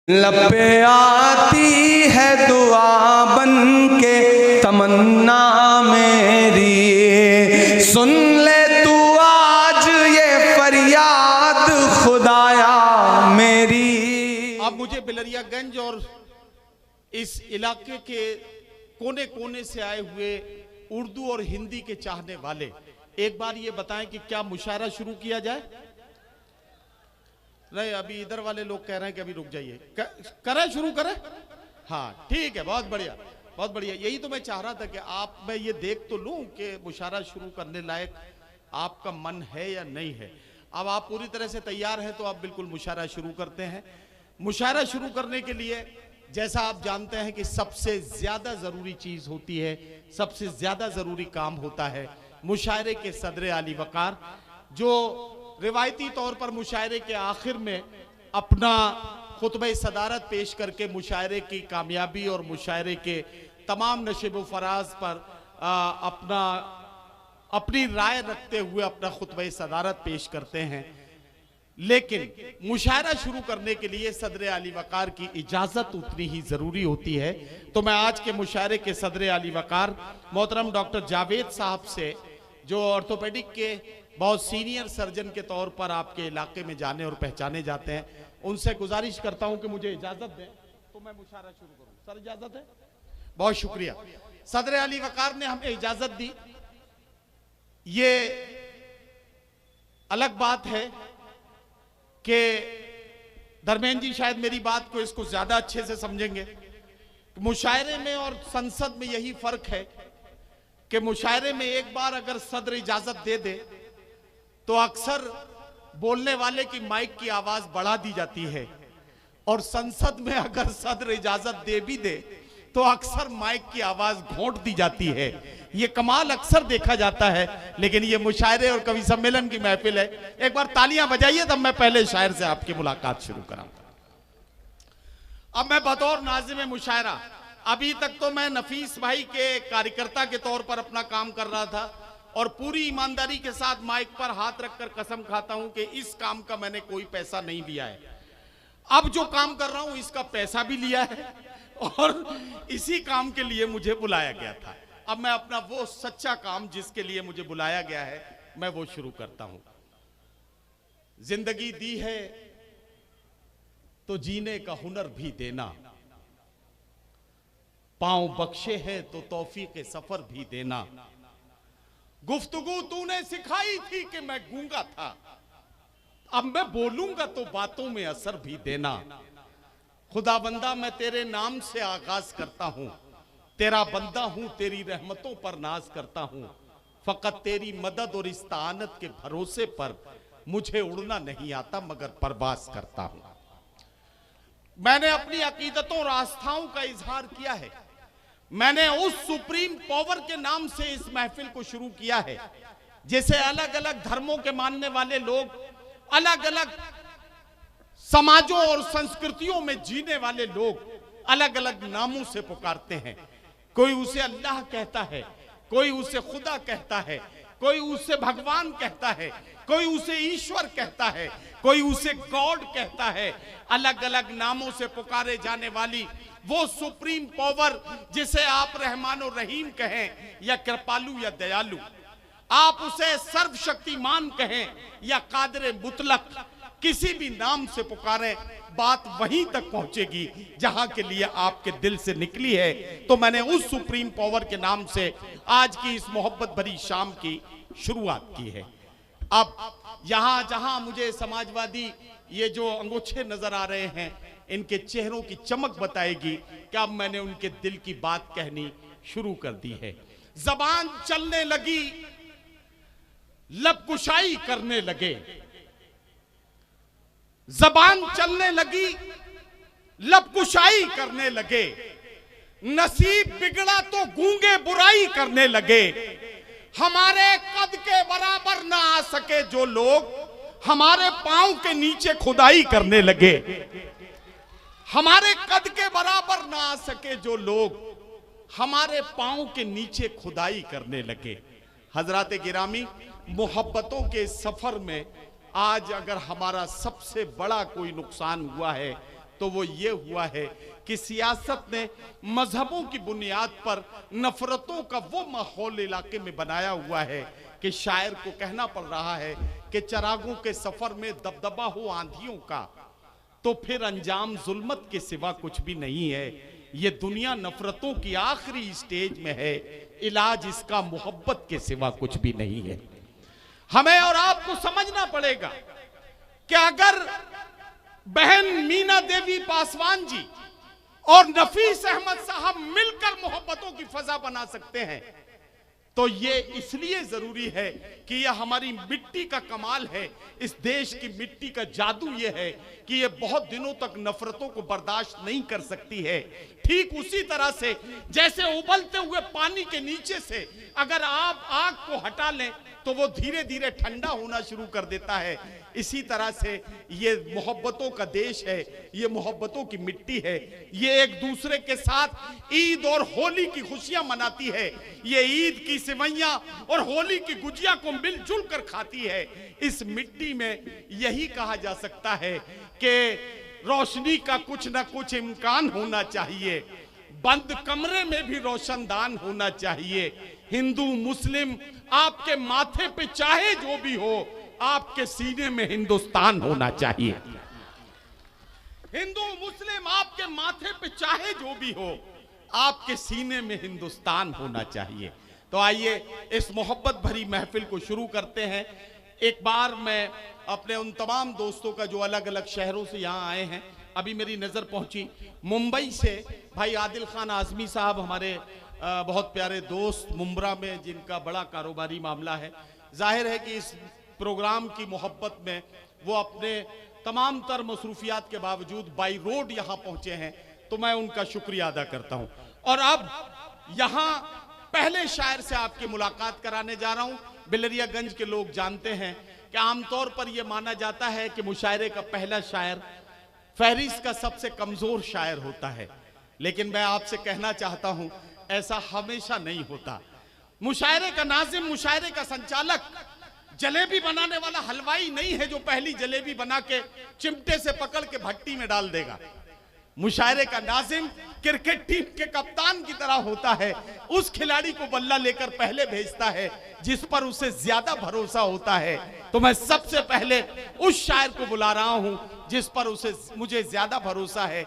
लब पे आती है दुआ बन के तमन्ना मेरी, सुन ले तू आज ये फरियाद खुदाया मेरी। अब मुझे बिलरियागंज और इस इलाके के कोने कोने से आए हुए उर्दू और हिंदी के चाहने वाले एक बार ये बताएं कि क्या मुशायरा शुरू किया जाए? नहीं, अभी इधर वाले लोग कह रहे हैं कि अभी रुक जाइए, करें, शुरू करें। हाँ ठीक है, बहुत बढ़िया बहुत बढ़िया। यही तो मैं चाह रहा था कि आप मैं ये देख तो लूं कि मुशायरा शुरू करने लायक आपका मन है या नहीं है। अब आप पूरी तरह से तैयार हैं तो आप बिल्कुल मुशायरा शुरू करते हैं। मुशायरा शुरू करने के लिए जैसा आप जानते हैं कि सबसे ज्यादा जरूरी चीज होती है, सबसे ज्यादा जरूरी काम होता है मुशायरे के सदर आली वकार, जो रिवायती तौर पर मुशायरे के आखिर में अपना खुतबे सदारत पेश करके मुशायरे की कामयाबी और मुशायरे के तमाम नशीब फराज पर अपनी राय रखते हुए अपना खुतबे सदारत पेश करते हैं। लेकिन मुशायरा शुरू करने के लिए सदर आली वकार की इजाजत उतनी ही जरूरी होती है। तो मैं आज के मुशायरे के सदर आली वकार मोहतरम डॉक्टर जावेद साहब से, जो ऑर्थोपेडिक के बहुत सीनियर सर्जन के तौर पर आपके इलाके में जाने और पहचाने जाते हैं, उनसे गुजारिश करता हूं कि मुझे इजाजत दें तो मैं मुशायरा शुरू करूं। सर इजाजत है? बहुत शुक्रिया। सदर आली वकार ने हमें इजाजत दी। ये अलग बात है कि धर्मेंद्र जी शायद मेरी बात को इसको ज्यादा अच्छे से समझेंगे। मुशायरे में और संसद में यही फर्क है कि मुशायरे में एक बार अगर सदर इजाजत दे दे तो अक्सर बोलने वाले की माइक की आवाज बढ़ा दी जाती है, और संसद में अगर सदर इजाजत दे भी दे तो अक्सर माइक की आवाज घोंट दी जाती है। ये कमाल अक्सर देखा जाता है, लेकिन ये मुशायरे और कवि सम्मेलन की महफिल है। एक बार तालियां बजाइए तब मैं पहले शायर से आपकी मुलाकात शुरू कराऊंगा। अब मैं बतौर नाज़िम मुशायरा, अभी तक तो मैं नफीस भाई के कार्यकर्ता के तौर पर अपना काम कर रहा था और पूरी ईमानदारी के साथ माइक पर हाथ रखकर कसम खाता हूं कि इस काम का मैंने कोई पैसा नहीं लिया है। अब जो काम कर रहा हूं इसका पैसा भी लिया है और इसी काम के लिए मुझे बुलाया गया था। अब मैं अपना वो सच्चा काम जिसके लिए मुझे बुलाया गया है मैं वो शुरू करता हूं। जिंदगी दी है तो जीने का हुनर भी देना, पांव बख्शे है तो तौफीक सफर भी देना। गुफ्तगू तूने सिखाई थी कि मैं गूंगा था, अब मैं बोलूंगा तो बातों में असर भी देना। खुदा बंदा मैं तेरे नाम से आगाज करता हूं, तेरा बंदा हूं, तेरी रहमतों पर नाज करता हूं। फकत तेरी मदद और इस्तानत के भरोसे पर मुझे उड़ना नहीं आता मगर परवाज करता हूं। मैंने अपनी अकीदतों और आस्थाओं का इजहार किया है। मैंने उस सुप्रीम पावर के नाम से इस महफिल को शुरू किया है जिसे अलग अलग धर्मों के मानने वाले लोग, अलग अलग समाजों और संस्कृतियों में जीने वाले लोग अलग अलग नामों से पुकारते हैं। कोई उसे अल्लाह कहता है, कोई उसे खुदा कहता है, कोई उसे भगवान कहता है, कोई उसे ईश्वर कहता है, कोई उसे गॉड कहता है। अलग अलग नामों से पुकारे जाने वाली वो सुप्रीम पावर जिसे आप रहमान और रहीम कहें या कृपालु या दयालु, आप उसे सर्वशक्तिमान कहें या कादिर मुतलक, किसी भी नाम से पुकारें बात वहीं तक पहुंचेगी जहां के लिए आपके दिल से निकली है। तो मैंने उस सुप्रीम पावर के नाम से आज की इस मोहब्बत भरी शाम की शुरुआत की है। अब यहां जहां मुझे समाजवादी ये जो अंगूछे नजर आ रहे हैं इनके चेहरों की चमक बताएगी कि अब मैंने उनके दिल की बात कहनी शुरू कर दी है। जबान चलने लगी, लब कुशाई करने लगे, जबान चलने लगी, लब कुशाई करने लगे। नसीब बिगड़ा तो गूंगे बुराई करने लगे। हमारे कद के बराबर ना आ सके जो लोग हमारे पांव के नीचे खुदाई करने लगे। हमारे कद के बराबर ना आ सके जो लोग हमारे पांव के नीचे खुदाई करने लगे। हजरात गिरामी, मोहब्बतों के सफर में आज अगर हमारा सबसे बड़ा कोई नुकसान हुआ है तो वो ये हुआ है कि सियासत ने मजहबों की बुनियाद पर नफरतों का वो माहौल इलाके में बनाया हुआ है कि शायर को कहना पड़ रहा है कि चरागों के सफर में दबदबा हो आंधियों का, तो फिर अंजाम जुल्मत के सिवा कुछ भी नहीं है। ये दुनिया नफरतों की आखिरी स्टेज में है, इलाज इसका मोहब्बत के सिवा कुछ भी नहीं है। हमें और आपको समझना पड़ेगा कि अगर बहन मीना देवी पासवान जी और नफीस अहमद साहब मिलकर मोहब्बतों की फजा बना सकते हैं, तो ये इसलिए जरूरी है कि यह हमारी मिट्टी का कमाल है। इस देश की मिट्टी का जादू यह है कि ये बहुत दिनों तक नफरतों को बर्दाश्त नहीं कर सकती है। ठीक उसी तरह से जैसे उबलते हुए पानी के नीचे से अगर आप आग को हटा लें तो वो धीरे धीरे ठंडा होना शुरू कर देता है, इसी तरह से ये मोहब्बतों का देश है, ये मोहब्बतों की मिट्टी है। ये एक दूसरे के साथ ईद और होली की खुशियां मनाती है। ये ईद की सिवैयां और होली की गुजिया को मिलजुल कर खाती है। इस मिट्टी में यही कहा जा सकता है कि रोशनी का कुछ ना कुछ इम्कान होना चाहिए, बंद कमरे में भी रोशनदान होना चाहिए। हिंदू मुस्लिम आपके माथे पे चाहे जो भी हो, आपके सीने में हिंदुस्तान होना चाहिए। हिंदू मुस्लिम आपके माथे पे चाहे जो भी हो, आपके सीने में हिंदुस्तान होना चाहिए। तो आइए इस मोहब्बत भरी महफिल को शुरू करते हैं। एक बार मैं अपने उन तमाम दोस्तों का जो अलग अलग शहरों से यहाँ आए हैं, अभी मेरी नजर पहुंची मुंबई से भाई आदिल खान आजमी साहब, हमारे बहुत प्यारे दोस्त मुंब्रा में, जिनका बड़ा कारोबारी मामला है। जाहिर है कि इस प्रोग्राम की मोहब्बत में वो अपने तमाम तर मसरूफियात के बावजूद बाई रोड यहाँ पहुंचे हैं, तो मैं उनका शुक्रिया अदा करता हूं। और अब यहाँ पहले शायर से आपकी मुलाकात कराने जा रहा हूं। बिलरियागंज के लोग जानते हैं कि आमतौर पर यह माना जाता है कि मुशायरे का पहला शायर फहरिस्त का सबसे कमजोर शायर होता है, लेकिन मैं आपसे कहना चाहता हूं ऐसा हमेशा नहीं होता। मुशायरे का नाजिम, मुशायरे का संचालक जलेबी बनाने वाला हलवाई नहीं है जो पहली जलेबी बना के चिमटे से पकड़ के भट्टी में डाल देगा। मुशायरे का नाजिम क्रिकेट टीम के कप्तान की तरह होता है, उस खिलाड़ी को बल्ला लेकर पहले भेजता है जिस पर उसे ज्यादा भरोसा होता है। तो मैं सबसे पहले उस शायर को बुला रहा हूं जिस पर उसे मुझे ज्यादा भरोसा है,